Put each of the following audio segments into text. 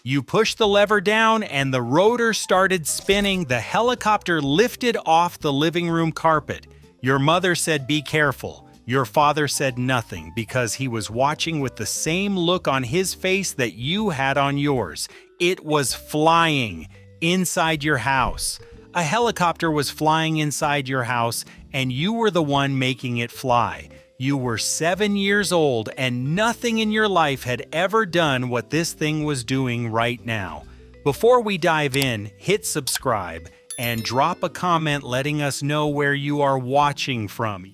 You pushed the lever down and the rotor started spinning. The helicopter lifted off the living room carpet. Your mother said, "Be careful." Your father said nothing because he was watching with the same look on his face that you had on yours. It was flying inside your house. A helicopter was flying inside your house, and you were the one making it fly. You were 7 years old, and nothing in your life had ever done what this thing was doing right now. Before we dive in, hit subscribe and drop a comment letting us know where you are watching from.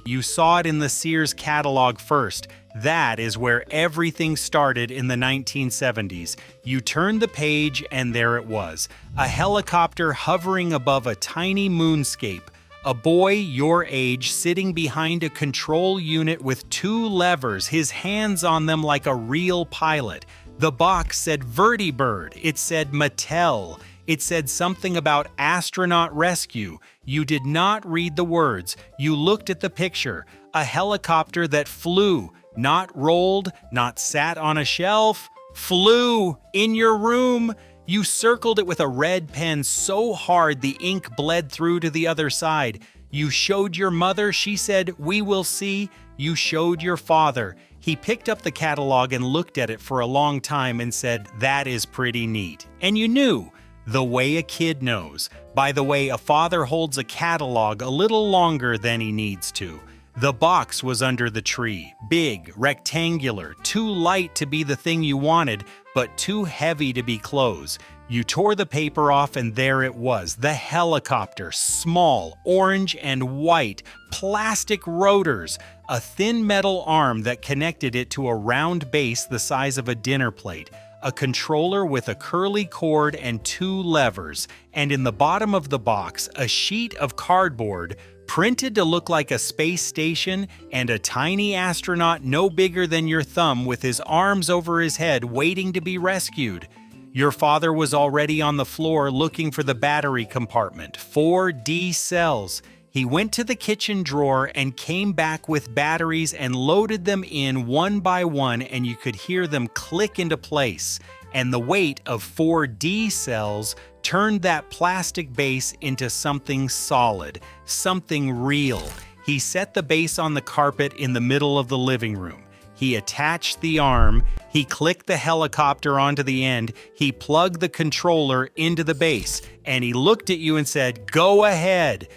You saw it in the Sears catalog first. That is where everything started in the 1970s. You turned the page and there it was, a helicopter hovering above a tiny moonscape. A boy your age sitting behind a control unit with 2 levers, his hands on them like a real pilot. The box said VertiBird. It said Mattel. It said something about astronaut rescue. You did not read the words. You looked at the picture. A helicopter that flew, not rolled, not sat on a shelf, flew in your room. You circled it with a red pen so hard the ink bled through to the other side. You showed your mother. She said, "We will see." You showed your father. He picked up the catalog and looked at it for a long time and said, "That is pretty neat." And you knew. The way a kid knows. By the way, a father holds a catalog a little longer than he needs to. The box was under the tree, big, rectangular, too light to be the thing you wanted, but too heavy to be clothes. You tore the paper off and there it was, the helicopter, small, orange and white, plastic rotors, a thin metal arm that connected it to a round base the size of a dinner plate, a controller with a curly cord and 2 levers, and in the bottom of the box, a sheet of cardboard printed to look like a space station and a tiny astronaut no bigger than your thumb with his arms over his head waiting to be rescued. Your father was already on the floor looking for the battery compartment, 4D cells. He went to the kitchen drawer and came back with batteries and loaded them in one by one, and you could hear them click into place. And the weight of 4D cells turned that plastic base into something solid, something real. He set the base on the carpet in the middle of the living room. He attached the arm, he clicked the helicopter onto the end, he plugged the controller into the base, and he looked at you and said, "Go ahead."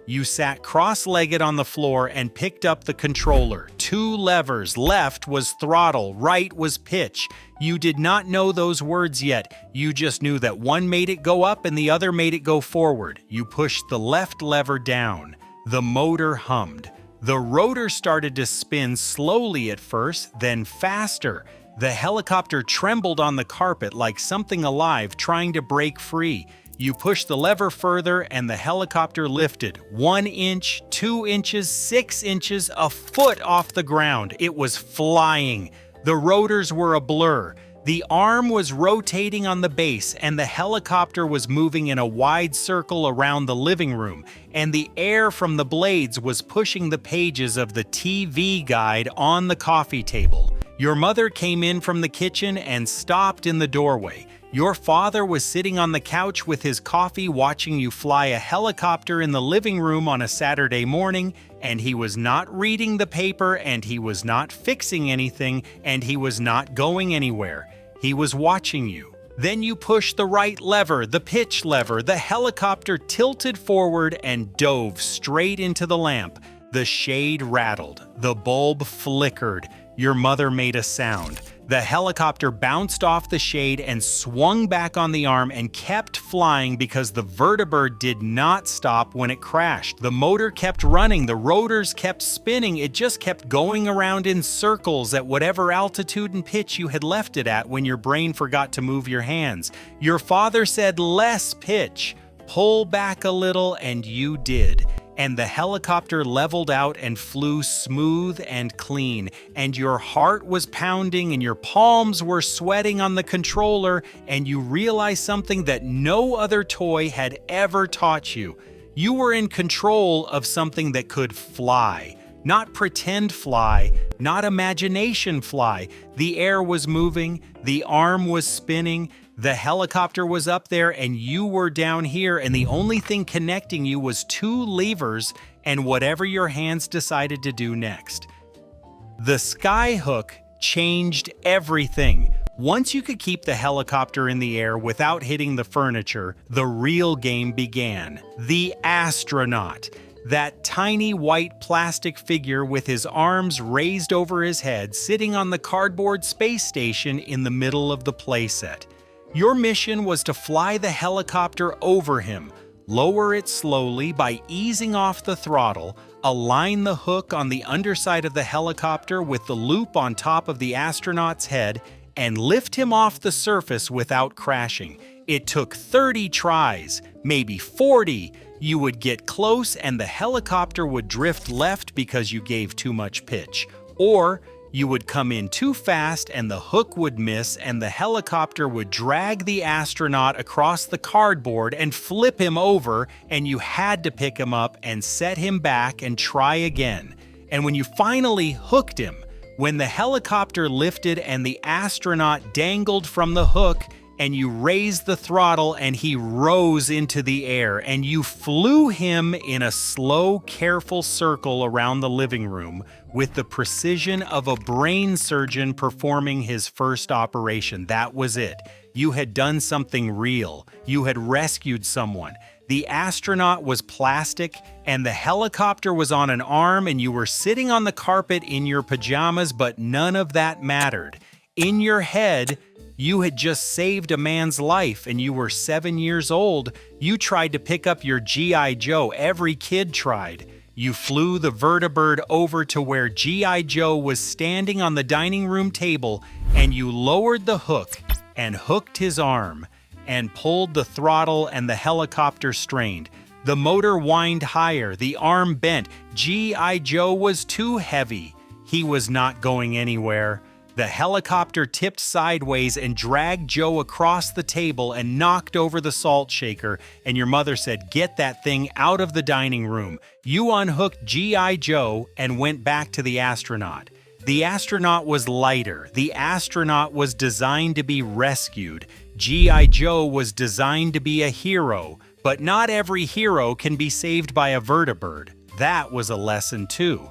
You sat cross-legged on the floor and picked up the controller. 2 levers, left was throttle, right was pitch. You did not know those words yet. You just knew that one made it go up and the other made it go forward. You pushed the left lever down. The motor hummed. The rotor started to spin slowly at first, then faster. The helicopter trembled on the carpet like something alive trying to break free. You pushed the lever further and the helicopter lifted 1 inch, 2 inches, 6 inches, a foot off the ground. It was flying. The rotors were a blur. The arm was rotating on the base and the helicopter was moving in a wide circle around the living room, and the air from the blades was pushing the pages of the TV guide on the coffee table. Your mother came in from the kitchen and stopped in the doorway. Your father was sitting on the couch with his coffee watching you fly a helicopter in the living room on a Saturday morning, and he was not reading the paper, and he was not fixing anything, and he was not going anywhere. He was watching you. Then you pushed the right lever, the pitch lever. The helicopter tilted forward and dove straight into the lamp. The shade rattled. The bulb flickered. Your mother made a sound. The helicopter bounced off the shade and swung back on the arm and kept flying because the VertiBird did not stop when it crashed. The motor kept running, the rotors kept spinning, it just kept going around in circles at whatever altitude and pitch you had left it at when your brain forgot to move your hands. Your father said, "Less pitch, pull back a little," and you did. And the helicopter leveled out and flew smooth and clean, and your heart was pounding and your palms were sweating on the controller, and you realized something that no other toy had ever taught you. You were in control of something that could fly. Not pretend fly, not imagination fly. The air was moving, the arm was spinning, the helicopter was up there and you were down here, and the only thing connecting you was two levers and whatever your hands decided to do next. The skyhook changed everything. Once you could keep the helicopter in the air without hitting the furniture, the real game began. The astronaut. That tiny white plastic figure with his arms raised over his head, sitting on the cardboard space station in the middle of the playset. Your mission was to fly the helicopter over him, lower it slowly by easing off the throttle, align the hook on the underside of the helicopter with the loop on top of the astronaut's head, and lift him off the surface without crashing. It took 30 tries, maybe 40. You would get close and the helicopter would drift left because you gave too much pitch. Or you would come in too fast and the hook would miss and the helicopter would drag the astronaut across the cardboard and flip him over, and you had to pick him up and set him back and try again. And when you finally hooked him, when the helicopter lifted and the astronaut dangled from the hook, and you raised the throttle and he rose into the air, and you flew him in a slow, careful circle around the living room with the precision of a brain surgeon performing his first operation. That was it. You had done something real. You had rescued someone. The astronaut was plastic and the helicopter was on an arm, and you were sitting on the carpet in your pajamas, but none of that mattered. In your head, you had just saved a man's life and you were 7 years old. You tried to pick up your G.I. Joe. Every kid tried. You flew the VertiBird over to where G.I. Joe was standing on the dining room table, and you lowered the hook and hooked his arm and pulled the throttle, and the helicopter strained. The motor whined higher, the arm bent. G.I. Joe was too heavy. He was not going anywhere. The helicopter tipped sideways and dragged Joe across the table and knocked over the salt shaker, and your mother said, "Get that thing out of the dining room." You unhooked G.I. Joe and went back to the astronaut. The astronaut was lighter. The astronaut was designed to be rescued. G.I. Joe was designed to be a hero, but not every hero can be saved by a VertiBird. That was a lesson too.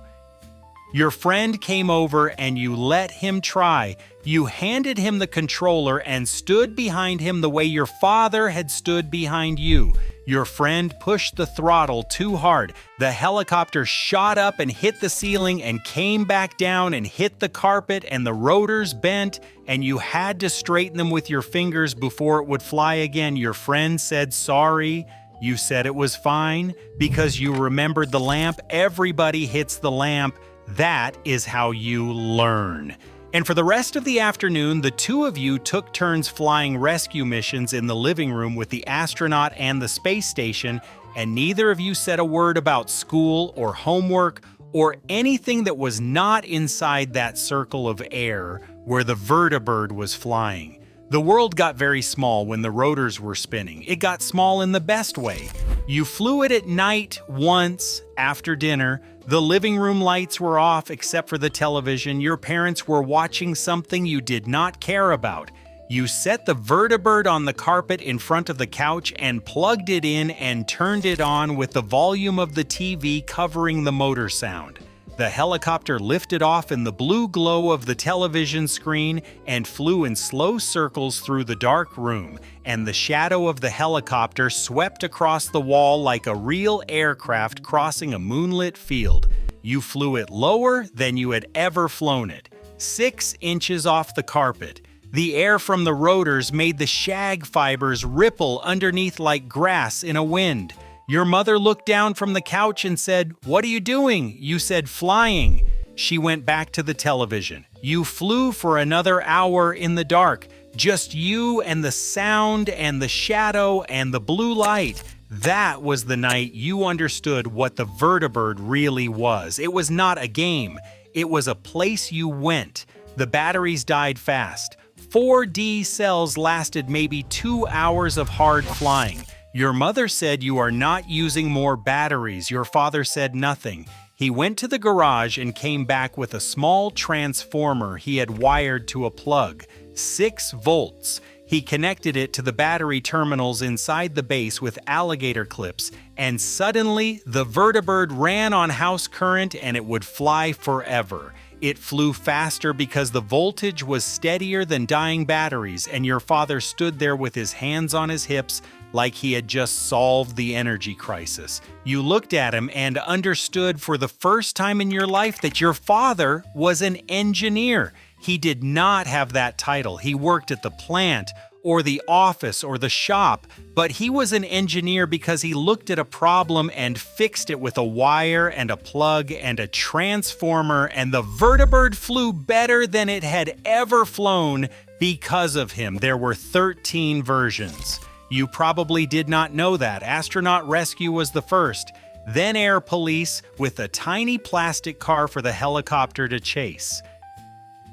Your friend came over and you let him try. You handed him the controller and stood behind him the way your father had stood behind you. Your friend pushed the throttle too hard. The helicopter shot up and hit the ceiling and came back down and hit the carpet, and the rotors bent, and you had to straighten them with your fingers before it would fly again. Your friend said sorry. You said it was fine because you remembered the lamp. Everybody hits the lamp. That is how you learn. And for the rest of the afternoon, the two of you took turns flying rescue missions in the living room with the astronaut and the space station, and neither of you said a word about school or homework or anything that was not inside that circle of air where the VertiBird was flying. The world got very small when the rotors were spinning. It got small in the best way. You flew it at night once after dinner. The living room lights were off except for the television. Your parents were watching something you did not care about. You set the VertiBird on the carpet in front of the couch and plugged it in and turned it on with the volume of the TV covering the motor sound. The helicopter lifted off in the blue glow of the television screen and flew in slow circles through the dark room, and the shadow of the helicopter swept across the wall like a real aircraft crossing a moonlit field. You flew it lower than you had ever flown it, 6 inches off the carpet. The air from the rotors made the shag fibers ripple underneath like grass in a wind. Your mother looked down from the couch and said, "What are you doing?" You said, "Flying." She went back to the television. You flew for another hour in the dark, just you and the sound and the shadow and the blue light. That was the night you understood what the VertiBird really was. It was not a game. It was a place you went. The batteries died fast. 4D cells lasted maybe 2 hours of hard flying. Your mother said you are not using more batteries. Your father said nothing. He went to the garage and came back with a small transformer he had wired to a plug, 6 volts. He connected it to the battery terminals inside the base with alligator clips, and suddenly the VertiBird ran on house current and it would fly forever. It flew faster because the voltage was steadier than dying batteries, and your father stood there with his hands on his hips like he had just solved the energy crisis. You looked at him and understood for the first time in your life that your father was an engineer. He did not have that title. He worked at the plant or the office or the shop, but he was an engineer because he looked at a problem and fixed it with a wire and a plug and a transformer, and the VertiBird flew better than it had ever flown because of him. There were 13 versions. You probably did not know that. Astronaut Rescue was the first, then Air Police with a tiny plastic car for the helicopter to chase.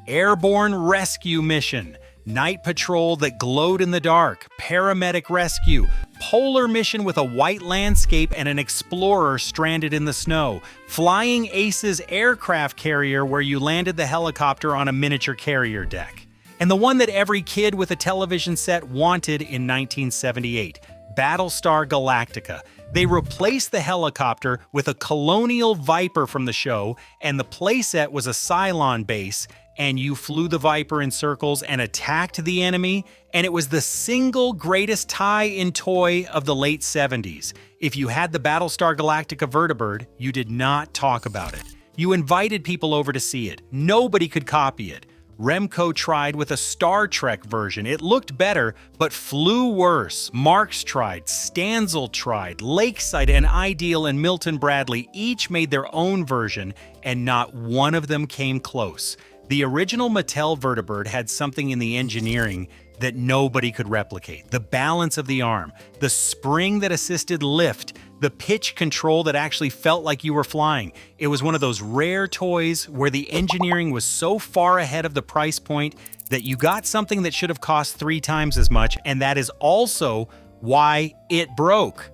Airborne Rescue Mission, Night Patrol that glowed in the dark, Paramedic Rescue, Polar Mission with a white landscape and an explorer stranded in the snow, Flying Aces Aircraft Carrier where you landed the helicopter on a miniature carrier deck. And the one that every kid with a television set wanted in 1978, Battlestar Galactica. They replaced the helicopter with a Colonial Viper from the show, and the playset was a Cylon base, and you flew the Viper in circles and attacked the enemy, and it was the single greatest tie-in toy of the late 70s. If you had the Battlestar Galactica VertiBird, you did not talk about it. You invited people over to see it. Nobody could copy it. Remco tried with a Star Trek version. It looked better, but flew worse. Marx tried, Stanzel tried, Lakeside and Ideal and Milton Bradley each made their own version, and not one of them came close. The original Mattel VertiBird had something in the engineering that nobody could replicate. The balance of the arm, the spring that assisted lift, the pitch control that actually felt like you were flying. It was one of those rare toys where the engineering was so far ahead of the price point that you got something that should have cost 3 times as much, and that is also why it broke.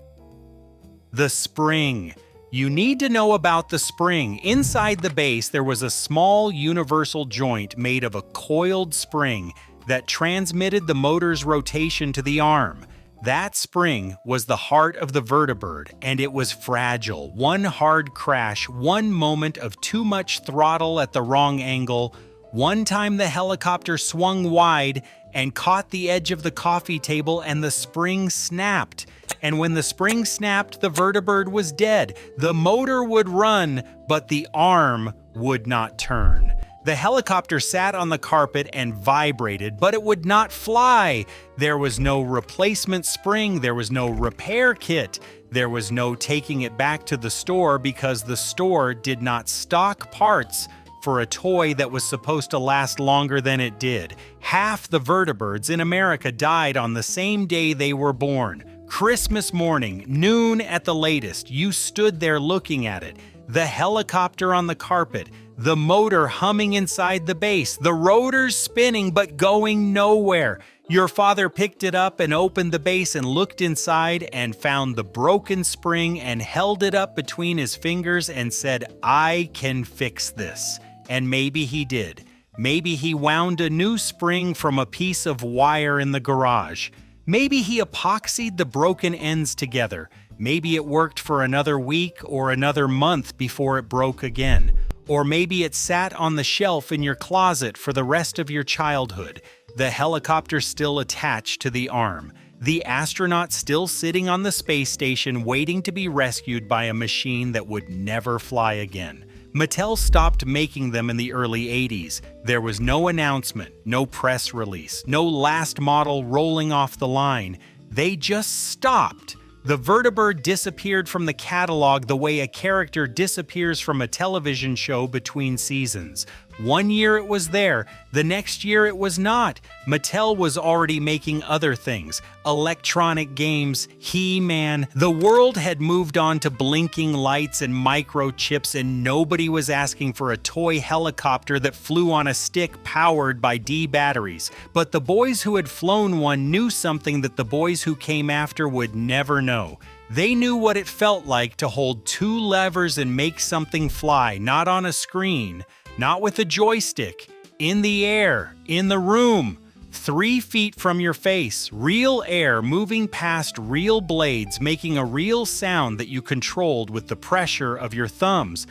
The spring. You need to know about the spring. Inside the base, there was a small universal joint made of a coiled spring that transmitted the motor's rotation to the arm. That spring was the heart of the VertiBird, and it was fragile. One hard crash, one moment of too much throttle at the wrong angle, one time the helicopter swung wide and caught the edge of the coffee table and the spring snapped. And when the spring snapped, the VertiBird was dead. The motor would run, but the arm would not turn. The helicopter sat on the carpet and vibrated, but it would not fly. There was no replacement spring, there was no repair kit, there was no taking it back to the store because the store did not stock parts for a toy that was supposed to last longer than it did. Half the VertiBirds in America died on the same day they were born. Christmas morning, noon at the latest, you stood there looking at it. The helicopter on the carpet, the motor humming inside the base, the rotors spinning but going nowhere. Your father picked it up and opened the base and looked inside and found the broken spring and held it up between his fingers and said, "I can fix this." And maybe he did. Maybe he wound a new spring from a piece of wire in the garage. Maybe he epoxied the broken ends together. Maybe it worked for another week or another month before it broke again. Or maybe it sat on the shelf in your closet for the rest of your childhood. The helicopter still attached to the arm. The astronaut still sitting on the space station waiting to be rescued by a machine that would never fly again. Mattel stopped making them in the early 80s. There was no announcement, no press release, no last model rolling off the line. They just stopped. The VertiBird disappeared from the catalog the way a character disappears from a television show between seasons. One year it was there, the next year it was not. Mattel was already making other things, electronic games, He-Man. The world had moved on to blinking lights and microchips, and nobody was asking for a toy helicopter that flew on a stick powered by D batteries. But the boys who had flown one knew something that the boys who came after would never know. They knew what it felt like to hold two levers and make something fly, not on a screen, not with a joystick, in the air, in the room, 3 feet from your face, real air moving past real blades, making a real sound that you controlled with the pressure of your thumbs.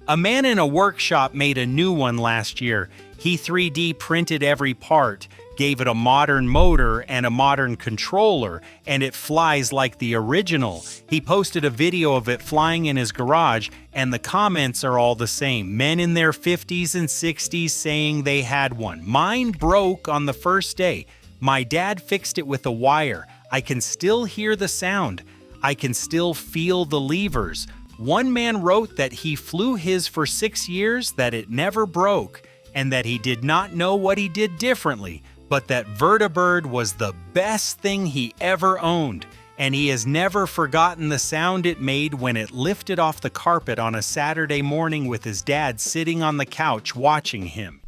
A man in a workshop made a new one last year. He 3D printed every part, gave it a modern motor and a modern controller, and it flies like the original. He posted a video of it flying in his garage, and the comments are all the same. Men in their 50s and 60s saying they had one. Mine broke on the first day. My dad fixed it with a wire. I can still hear the sound. I can still feel the levers. One man wrote that he flew his for 6 years, that it never broke, and that he did not know what he did differently, but that VertiBird was the best thing he ever owned, and he has never forgotten the sound it made when it lifted off the carpet on a Saturday morning with his dad sitting on the couch watching him.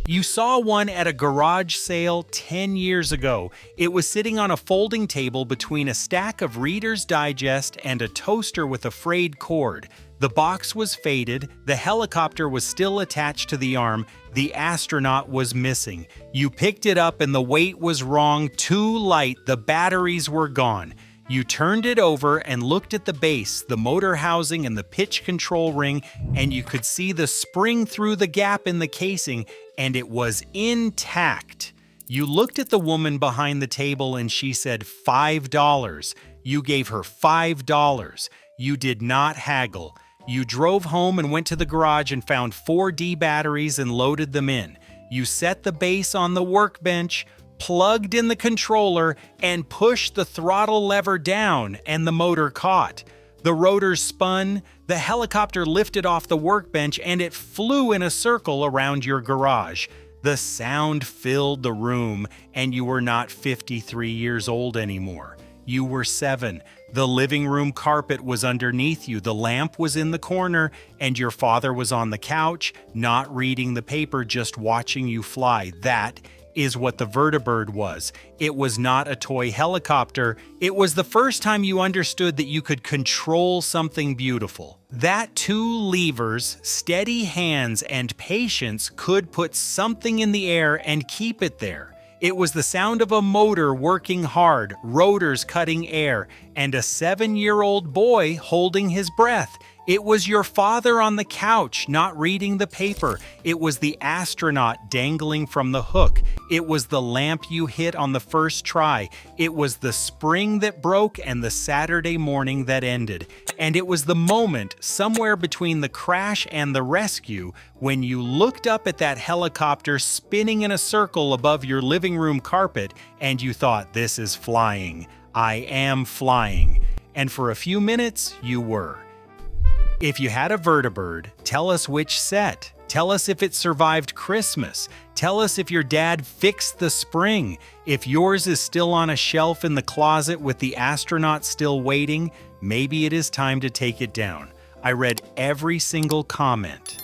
You saw one at a garage sale 10 years ago. It was sitting on a folding table between a stack of Reader's Digest and a toaster with a frayed cord. The box was faded, the helicopter was still attached to the arm, the astronaut was missing. You picked it up and the weight was wrong, too light, the batteries were gone. You turned it over and looked at the base, the motor housing and the pitch control ring, and you could see the spring through the gap in the casing, and it was intact. You looked at the woman behind the table and she said $5. You gave her $5. You did not haggle. You drove home and went to the garage and found 4D batteries and loaded them in. You set the base on the workbench, plugged in the controller, and pushed the throttle lever down, and the motor caught. The rotor spun, the helicopter lifted off the workbench, and it flew in a circle around your garage. The sound filled the room, and you were not 53 years old anymore. You were 7. The living room carpet was underneath you, the lamp was in the corner, and your father was on the couch, not reading the paper, just watching you fly. That is what the VertiBird was. It was not a toy helicopter. It was the first time you understood that you could control something beautiful. That 2 levers, steady hands, and patience could put something in the air and keep it there. It was the sound of a motor working hard, rotors cutting air, and a 7-year-old boy holding his breath. It was your father on the couch, not reading the paper. It was the astronaut dangling from the hook. It was the lamp you hit on the first try. It was the spring that broke and the Saturday morning that ended. And it was the moment, somewhere between the crash and the rescue, when you looked up at that helicopter spinning in a circle above your living room carpet, and you thought, this is flying. I am flying. And for a few minutes, you were. If you had a VertiBird, tell us which set. Tell us if it survived Christmas. Tell us if your dad fixed the spring. If yours is still on a shelf in the closet with the astronaut still waiting, maybe it is time to take it down. I read every single comment.